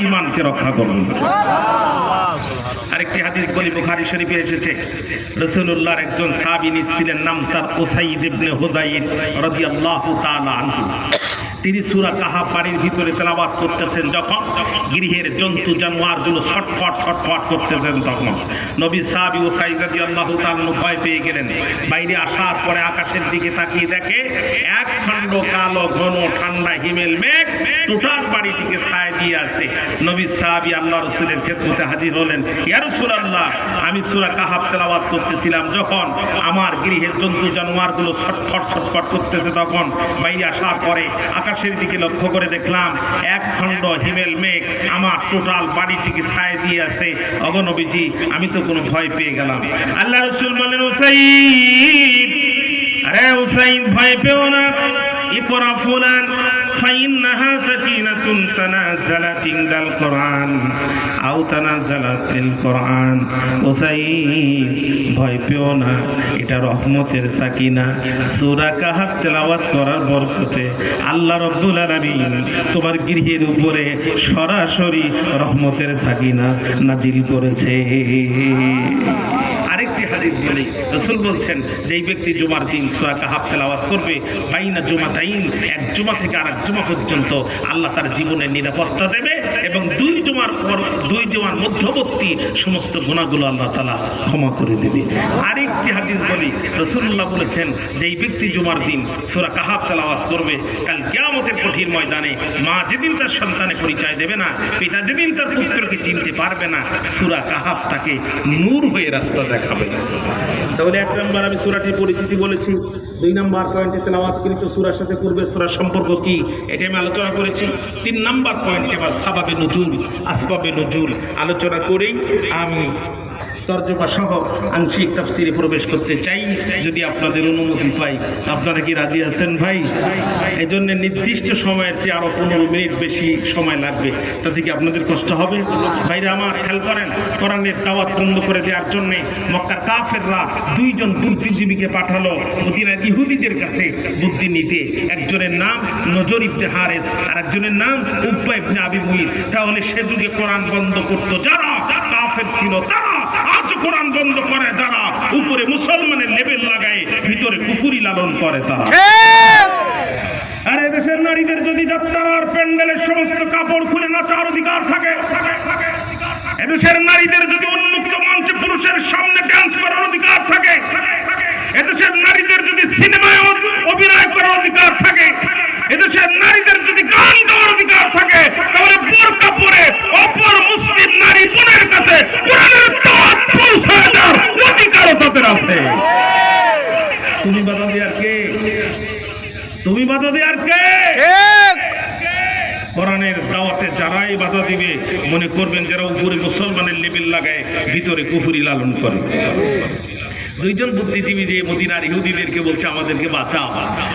ঈমানকে রক্ষা করুন। আরেকটি হাদিস বলি, বুখারী শরীফে এসেছে, রাসূলুল্লাহর একজন সাহাবী ছিলেন, নাম তার উসাইদ ইবনে হুযাইর রাদিয়াল্লাহু তাআলা আনহু। তিনি সূরা কাহাফ বাড়ির ভিতরে তেলাওয়াত করতেছেন, যখন গৃহের জন্তু জানোয়ারগুলো ছটফট ছটফট করতেছেন, তখন নবী সাহাবী উসাইদ রাদিয়াল্লাহু তাআলা ভয় পেয়ে গেলেন। বাইরে আসার পরে আকাশের দিকে তাকিয়ে দেখে এক খণ্ড কালো ঘন ঠান্ডা হিমেল মেঘ টোটাল বাড়িটিকে ছায়া দিয়ে আছে। নবী সাহাবী আল্লাহ রাসূলের খেদমতে হাজির হলেন, ইয়া রাসূলুল্লাহ, আমি সূরা কাহাফ তেলাওয়াত করতেছিলাম, যখন আমার গৃহের জন্তু জানোয়ারগুলো ছটফট ছটফট করতেছে, তখন বাইরে আসার পরে আকাশের দিকে লক্ষ্য করে দেখলাম এক খণ্ড হিমেল মেঘ আমার টোটাল বাড়িটিকে ছায়া দিয়ে আছে। ওগো নবীজি, আমি তো কোনো ভয় পেয়ে গেলাম। আল্লাহ রাসূল বলেন, উসাইদ, আরে উসাইদ, ভয় পেও না, ইকরা ফুলান ফাইন্নাহা সাকিনাতুন তানাজ্জালাত ইনদাল কোরআন আও তানাজ্জালাত ফিল কোরআন। উসাইদ, ভয় পেও না, এটা রহমতের সাকিনা। সূরা কাহাফ তেলাওয়াত করার বরকতে আল্লাহ রাব্বুল আলামিন তোমার গৃহের উপরে সরাসরি রহমতের সাকিনা নাজিল করেছে। আরেকটি হাদিস বলি, রাসূল বলছেন, যেই ব্যক্তি জুমার দিন সূরা কাহাফ তেলাওয়াত করবে, বাইনা জুমাতাইন, এক জুমা থেকে আরেক জুমা পর্যন্ত আল্লাহ তার জীবনের নিরাপত্তা দেবে, এবং দুই জুমার মধ্যবর্তী সমস্ত গুনাহগুলো আল্লাহ তাআলা ক্ষমা করে দেবে। আরেকটি হাদিস বলি, রাসূলুল্লাহ বলেছেন, যেই ব্যক্তি জুমার দিন সূরা কাহাফ তেলাওয়াত করবে, কাল কিয়ামতের কঠিন ময়দানে মা যেদিন তার সন্তানের পরিচয় দেবে না, পিতা যেদিন তার পুত্রকে চিনতে পারবে না, সূরা কাহাফ তাকে নূর হয়ে রাস্তা দেখাবে। তাহলে এক নম্বর আমি সূরাটির পরিচিতি বলেছি, দুই নম্বর পয়েন্টে তেলাওয়াতকৃত সূরার সাথে পূর্বের সূরার সম্পর্ক কি, এটা আমি আলোচনা করেছি। তিন নম্বর পয়েন্টে এবার সাবাবে নুজুল, আসবাবে নুজুল আলোচনা করেই আমি তরজমা সহ আংশিক তাফসিরে প্রবেশ করতে চাই, যদি আপনাদের অনুমতি পাই। আপনারা কি রাজি আছেন ভাই? এই জন্য নির্দিষ্ট সময়ের চেয়ে আরো 15 মিনিট বেশি সময় লাগবে, তাতে কি আপনাদের কষ্ট হবে? ভাইরা আমার, খেয়াল করেন, কোরআনের দাওয়াত বন্ধ করে দেওয়ার জন্য মক্কার কাফেররা দুইজন বুদ্ধিজীবীকে পাঠালো মদিনার ইহুদিদের কাছে বুদ্ধি নিতে। একজনের নাম নজর ইবনে হারেস, আর একজনের নাম উকবা ইবনে আবি মুইত। তাহলে সে যুগে কোরআন বন্ধ করতো যারা কাফের ছিল, তারা আজ কোরআন বন্ধ করে যারা উপরে মুসলমানের লেবেল লাগায় ভিতরে কুফরি লালন করে তারা। আর এদেশের নারীদের যদি যাত্রার প্যান্ডেলের সমস্ত কাপড় খুলে নাচার অধিকার থাকে, এদেশের নারীদের যদি উন্মুক্ত মঞ্চে পুরুষের সামনে ডান্স করার অধিকার থাকে, এদেশের নারীদের যদি সিনেমায় অভিনয় করার অধিকার থাকে, এদেশের নারীদের যদি গান গাওয়ার অধিকার থাকে, তাহলে বোরকা পরে অপর মুসলিম নারী বোনের কাছে কোরআনের দাওয়াত পৌঁছায় দেওয়ার অধিকারও তাদের আছে। তুমি বাধা দেওয়ার কে? তুমি বাধা দেওয়ার কে? কোরআনের দাওয়াতে যারাই বাধা দিবে, মনে করবেন যারা উপরে মুসলমানের লেবেল লাগায় ভিতরে কুফরি লালন করে। দুইজন বুদ্ধিজীবী যে মদিনার ইহুদিদেরকে বলছে, আমাদেরকে বাঁচাও।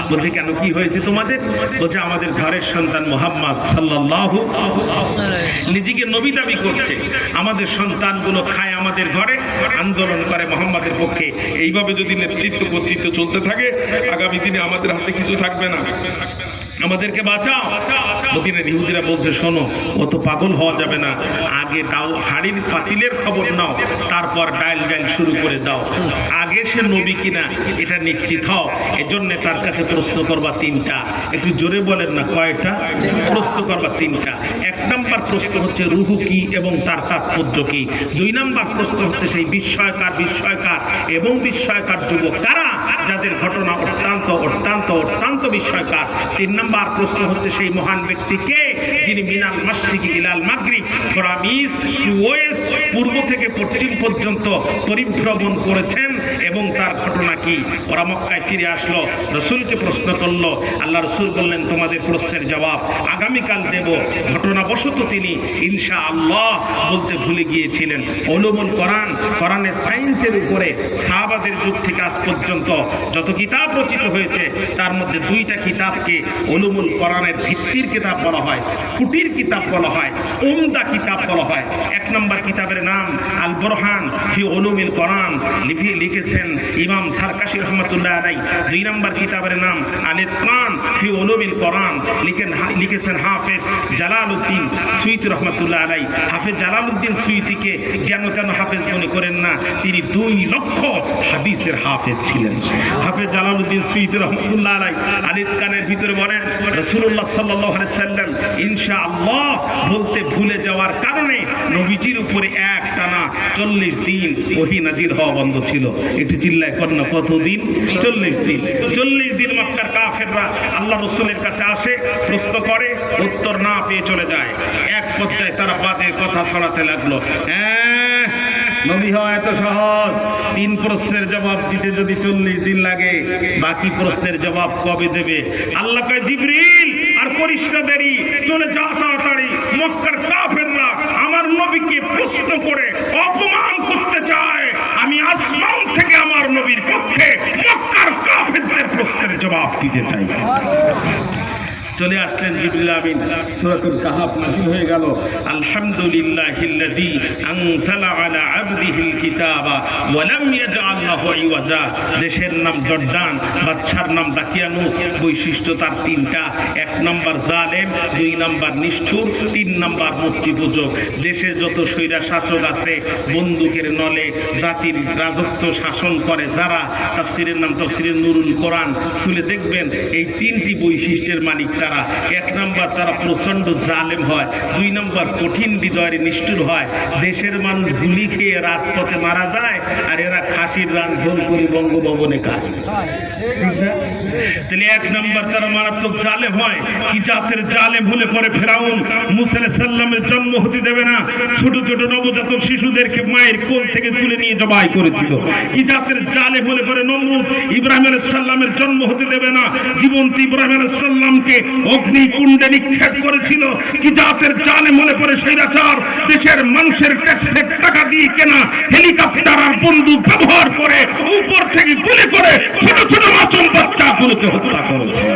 বলছে, কেন, কি হয়েছে তোমাদের? বলছে, আমাদের ঘরের সন্তান মুহাম্মদ সাল্লাল্লাহু নিজেকে নবী দাবি করছে, আমাদের সন্তানগুলো খায় আমাদের ঘরে, আন্দোলন করে মুহাম্মাদের পক্ষে। এইভাবে যদি নেতৃত্ব কর্তৃত্ব চলতে থাকে, আগামী দিনে আমাদের হাতে কিছু থাকবে না, আমাদেরকে বাঁচাও। মদিনার ইহুদিরা বলছে, শোনো, অত পাগল হওয়া যাবে না, আগে দাও হাড়ির পাতিলের খবর নাও, তারপর ডাইল শুরু করে দাও, আগে সে নবী কিনা এটা নিশ্চিত হও। এজন্য তার কাছে প্রশ্ন করবা তিনটা। একটু জোরে বলেন না, কয়টা প্রশ্ন করবা? তিনটা। এক নম্বর প্রশ্ন হচ্ছে রুহু কি এবং তার তাৎপর্য কি। দুই নম্বর প্রশ্ন হচ্ছে সেই বিস্ময়কার এবং বিস্ময়কার যুবক কারা, যাদের ঘটনা অত্যন্ত অত্যন্ত অত্যন্ত বিস্ময়কার। তিন নম্বর প্রশ্ন হচ্ছে সেই মহান ব্যক্তি কে, যিনি মিনাল মাশরিকি ইলাল মাগরিব, ফ্রম ইস্ট টু ওয়েস্ট, পূর্ব থেকে পশ্চিম পর্যন্ত পরিভ্রমণ করেছেন, এবং তার ঘটনা কি। ওরা মক্কায় ফিরে আসলো, রাসূলকে প্রশ্ন করলো। আল্লাহ রাসূল বললেন, তোমাদের প্রশ্নের জবাব আগামীকাল দেব। ঘটনাবশত তিনি ইনশাআল্লাহ বলতে ভুলে গিয়েছিলেন। উলুমুল কোরআন, কোরআনের সায়েন্সের উপরে সাহাবাদের যুগ থেকে আজ পর্যন্ত যত কিতাব রচিত হয়েছে, তার মধ্যে দুইটা কিতাবকে উলুমুল কোরআনের ভিত্তির কিতাব বলা হয়, খুঁটির কিতাব বলা হয়, উমদা কিতাব বলা হয়। এক নম্বর কিতাবের নাম আল বুরহান ফি উলুমিল কোরআন লিখেছেন ইমাম সারকাশি রহমাতুল্লাহ আলাইহি। 2 নম্বর কিতাবের নাম আল ইতকান ফি উলুমিল কোরআন লিখেছেন হাফেজ জালালউদ্দিন সুয়ুতী রহমাতুল্লাহ আলাইহি। হাফেজ জালালউদ্দিন সুয়ুতীকে যেন হাফেজ মনে করেন না, তিনি 2 লক্ষ হাদিসের হাফেজ ছিলেন। হাফেজ জালালউদ্দিন সুয়ুতী রহমাতুল্লাহ আলাইহি আল ইতকানের ভিতরে বলেন রাসূলুল্লাহ সাল্লাল্লাহু আলাইহি সাল্লাম ইনশাআল্লাহ বলতে ভুলে যাওয়ার কারণে নবীজির উপরে একটানা 40 দিন ওহী নাজিল হওয়া বন্ধ ছিল। একটু চিল্লায় করেন না, কতদিন? 40 দিন। 40 দিন মক্কার কাফেররা আল্লাহ রাসূলের কাছে আসে, প্রশ্ন করে, উত্তর না পেয়ে চলে যায়। এক পর্যায়ে তারা বাজে কথা ছড়াতে লাগলো, নবী হওয়া এত সহজ, 3 প্রশ্নের জবাব দিতে যদি 40 দিন লাগে, বাকি প্রশ্নের জবাব কবে দেবে? আল্লাহ কয় জিবরিল আর করিস না দেরি, চলে যা তাড়াতাড়ি। মক্কার কাফেররা আমার নবীকে প্রশ্ন করে অপমান করতে চায়, আমি আসমান থেকে আমার নবীর পক্ষে মক্কার কাফেরদের প্রশ্নের জবাব দিতে চাই। চলে আসলেন জিবরিল আমিন, সূরাতুল কাহফ নাযিল হয়ে গেল। আলহামদুলিল্লাহিল্লাযী আনজালা আলা আবদিহিল কিতাবা ওয়া লাম ইয়াজআল লাহু ইওয়াজা। দেশের নাম জর্দান, বাদশার নাম দাকিয়ানুস। বৈশিষ্ট্য তার 3টা। 1 নাম্বার জালেম, 2 নাম্বার নিষ্ঠুর, 3 নাম্বার মূর্তি পূজক। দেশে যত স্বৈরা শাসক আছে, বন্দুকের নলে জাতির রাজত্ব শাসন করে যারা, তাফসীরের নাম তাফসীরে নুরুল কোরআন, খুলে দেখবেন এই 3টি বৈশিষ্ট্যের মালিক তারা। 1 নাম্বার তারা প্রচন্ড জালেম হয়, 2 নাম্বার কঠিন হৃদয়ের নিষ্ঠুর হয়। দেশের মানুষ গুলি খেয়ে রাজপথে মারা যায়, আর এরা খাসির রান ঝোল করে বঙ্গভবনে খায়। তাহলে 1 নাম্বার তারা মারাত্মক জালেম হয়। কি জাতের জালেম হলে পরে ফেরাউন মুসা আলাইহিস সালামের জন্ম হতে দেবে না, ছোট ছোট নবজাতক শিশুদেরকে মায়ের কোল থেকে তুলে নিয়ে জবাই করেছিল। কি জাতের জালেম হলে পরে নমরুদ ইব্রাহিম আলাইহিস সালামের জন্ম হতে দেবে না, জীবন্ত ইব্রাহিম আলাইহিস সালামকে অগ্নিকুণ্ডে নিক্ষেপ করেছিল। কি জাতের জালেম হলে পরে স্বৈরাচার দেশের মানুষের ট্যাক্সের টাকা দিয়ে কেনা হেলিকপ্টার আর বন্দুক ব্যবহার করে উপর থেকে গুলি করে ছোট ছোট মাসুম বাচ্চাগুলোকে হত্যা করেছে।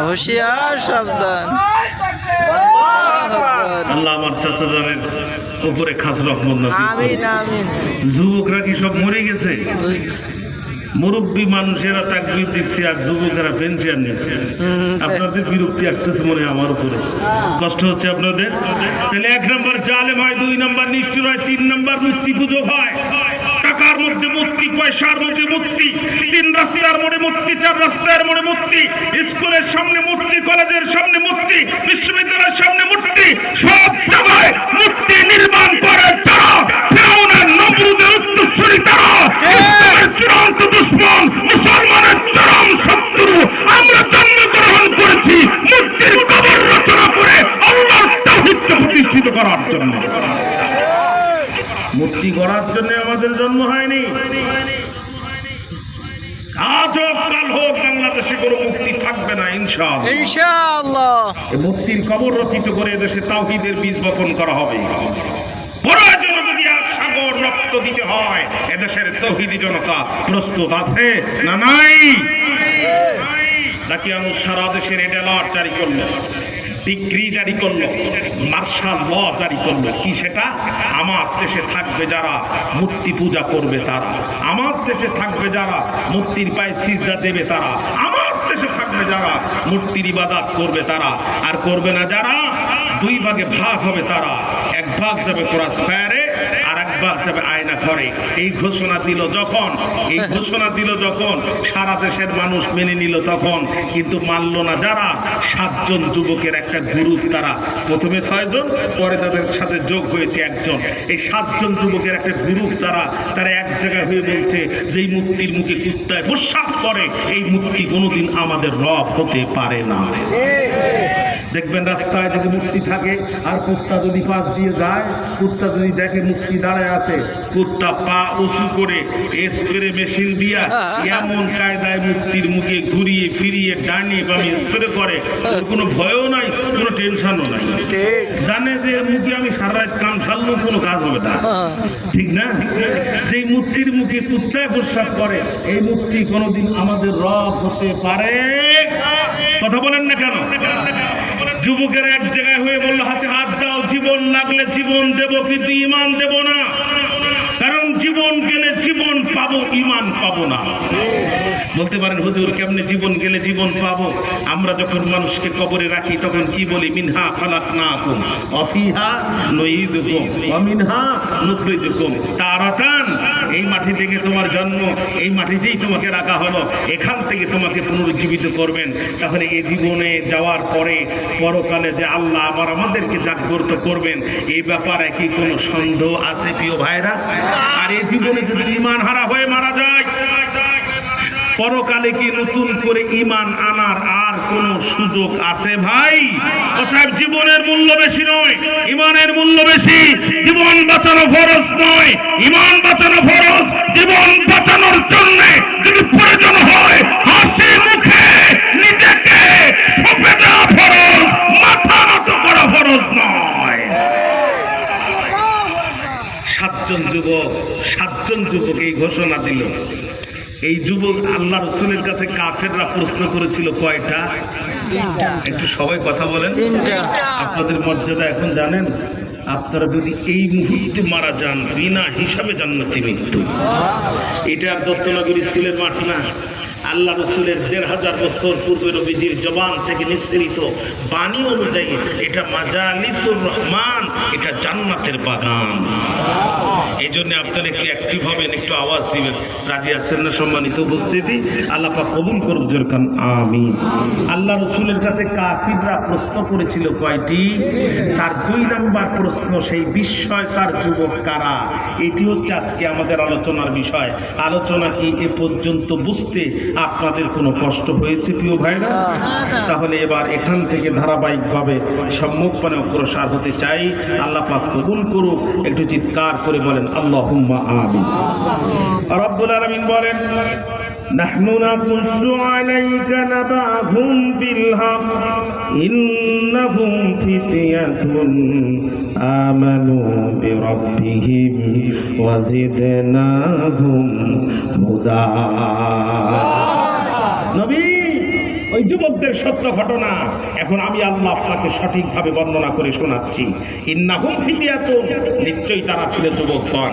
হুশিয়ার সাবধান। আল্লাহ আমার চাচাদের উপরে খাস রহমত নসিব করুন। আমিন আমিন। যুবকরা কি সব মরে গেছে? মুরব্বী মানুষেরা তাকবীর দিচ্ছে আর যুবকেরা পেনশন নিচ্ছে। আপনাদের বিরক্তি আসতেছে মনে হয় আমার উপরে, কষ্ট হচ্ছে আপনাদের? তাহলে 1 নম্বর জালেম হয়, 2 নম্বর নিষ্ঠুর হয়, 3 নম্বর মূর্তি পূজক হয়। টাকার মধ্যে মূর্তি, পয়সার মধ্যে মূর্তি, 3 রাস্তার মোড়ে মূর্তি, 4 রাস্তার মোড়ে মূর্তি, স্কুলের সামনে মূর্তি, কলেজের সামনে মূর্তি, বিশ্ববিদ্যালয়ের সামনে মূর্তি, সব জায়গায় মূর্তি নির্মাণ করে তারা ফিরআউনের নমরুদের উত্তরসূরি তারা, ইসলামের চূড়ান্ত দুশমন, মুসলমানের চরম শত্রু। আমরা জন্মগ্রহণ করেছি মূর্তির কবর রচনা করে আল্লাহর তাওহীদকে প্রতিষ্ঠিত করার জন্য। মূর্তি গড়ার জন্য আমাদের জন্ম হয়নি। আজ হোক কাল হোক বাংলাদেশে কোনো মুক্তি থাকবে না ইনশাআল্লাহ ইনশাআল্লাহ। এই মূর্তির কবর রচিত করে দেশে তাওহীদের বীজ বপন করা হবে। প্রয়োজন যদি আর সাগর রক্ত দিতে হয়, এদেশের তাওহীদি জনতা প্রস্তুত আছে না নাই? নাকি আমি সারা দেশে রেড অ্যালার্ট জারি করলো, ডিগ্রি জারি করলো, মার্শাল ল জারি করলো। কি সেটা? আমার দেশে থাকবে যারা মূর্তি পূজা করবে তারা, আমার দেশে থাকবে যারা মূর্তির পায়ে সিজদা দেবে তারা, আমার দেশে থাকবে যারা মূর্তির ইবাদত করবে তারা, আর করবে না যারা 2 ভাগে ভাগ হবে তারা। 1 ভাগ যাবে ক্রস ফায়ারে, আর 1 ভাগ যাবে আয়না ঘরে। এই ঘোষণা দিল যখন সারা দেশের মানুষ মেনে নিল তখন, কিন্তু মানল না যারা 7 জন যুবকের একটা গ্রুপ, তারা প্রথমে 6 জন, পরে তাদের সাথে যোগ হয়েছে 1 জন। এই 7 জন যুবকের একটা গ্রুপ, তারা এক জায়গায় হয়ে বলছে যে এই মূর্তির মুখে কুত্তায় প্রস্রাব করে, এই মূর্তি কোনোদিন আমাদের রব হতে পারে না। দেখবেন রাস্তায় যদি মূর্তি থাকে আর কুত্তা যদি পাশ দিয়ে যায়, কুত্তা যদি দেখে মূর্তি দাঁড়ায় আছে, কুত্তা পা উঁচু করে স্প্রে মেশিন দিয়া এমন কায়দায় মূর্তির মুখে ঘুরিয়ে ফিরিয়ে ডাইনে বামে স্প্রে করে, ওর কোনো ভয়ও নাই, কোনো টেনশনও নাই। ঠিক। জানে যে এর মুখে আমি সারা রাত কাম সারলেও কোনো কাজ হবে না, ঠিক না? যেই মূর্তির মুখে কুত্তায় প্রস্রাব করে, এই মূর্তি কোনোদিন আমাদের রব হতে পারে? কথা বলেন না কেন? যুবকেরা এক জায়গায় হয়ে বললো হাতে হাত দাও, জীবন লাগলে জীবন দেব, কিন্তু ইমান দেব না। কারণ জীবন গেলে জীবন পাবো, ইমান পাবো না। বলতে পারেন হুজুর কেমনে জীবন গেলে জীবন পাবো? আমরা যখন মানুষকে কবরে রাখি তখন কি বলি? মিনহা খালাকনাকুম ওয়া ফিহা নুঈদুকুম ওয়া মিনহা নুখরিজুকুম তারাতান। এই মাটি থেকে তোমার জন্ম, এই মাটিতেই তোমাকে রাখা হলো, এখান থেকে তোমাকে পুনরুজ্জীবিত করবেন। তাহলে এই জীবনে যাওয়ার পরে পরকালে যে আল্লাহ আবার আমাদেরকে জাগ্রত করবেন, এই ব্যাপারে কি কোনো সন্দেহ আছে প্রিয় ভাইরা? আর এই জীবনে যদি ঈমান হারা হয়ে মারা যায়, পরকালে কি নতুন করে ঈমান আনার আর কোনো সুযোগ আছে ভাই? অতএব জীবনের মূল্য বেশি নয়, ঈমানের মূল্য বেশি। জীবন বাঁচানো ফরজ নয়, ঈমান বাঁচানো ফরজ। জীবন বাঁচানোর জন্য যদি প্রয়োজন হয় হাসি মুখে নিজেকে সঁপে দেওয়া ফরজ, মাথা নত করা ফরজ নয়। সাতজন যুবক এই ঘোষণা দিল। এই যুবক আল্লাহ রসুলের কাছে কাফেররা প্রশ্ন করেছিল কয়টা? একটু সবাই কথা বলেন। আপনাদের মর্যাদা এখন জানেন? আপনারা যদি এই মুহূর্তে মারা যান, বিনা হিসাবে জান্নাতি মৃত্যু। এটা আর দত্তনগর স্কুলের মাঠ না। আল্লাহ রসুলের ১৫০০ বছর পূর্বে নবীজির জবান থেকে নিঃসৃত বাণী অনুযায়ী এটা মাজালিসুর রহমান, এটা জান্নাতের বাগান। এই জন্য আপনারা একটু অ্যাক্টিভ হবেন, একটু আওয়াজ দিবেন। রাজি আছেন না সম্মানিত উপস্থিতি? আল্লাহ পাক কবুল করুন, যেরকম আমিন। আল্লাহ রসুলের কাছে কাফিররা প্রশ্ন করেছিল কয়টি? তার ২ নাম্বার প্রশ্ন, সেই বিস্ময়কার যুবক কারা? এটি হচ্ছে আজকে আমাদের আলোচনার বিষয়। আলোচনা কি এ পর্যন্ত বুঝতে আপনাদের কোনো কষ্ট হয়েছে প্রিয় ভাইরা? তাহলে এবার এখান থেকে ধারাবাহিকভাবে সম্মুখপানে অগ্রসর হতে চাই। আল্লাহ পাক কবুল করুক। একটু চিৎকার করে বলেন আল্লাহুম্মা আমিন। রব্বুল আলামিন বলেন, নাহনু নাকুসু আলাইকা নাবাহুম বিল হক ইন্নাহুম ফিতয়াতুন আমানু বিরাব্বিহিম ওয়া জিদনাহুম হুদা। নবী, ওই যুবকদের সত্য ঘটনা এখন আমি আল্লাহ আপনাকে সঠিকভাবে বর্ণনা করে শোনাচ্ছি। ইন্নাহুম ফিতয়াতুন, নিশ্চয়ই তারা ছিল যুবকগণ।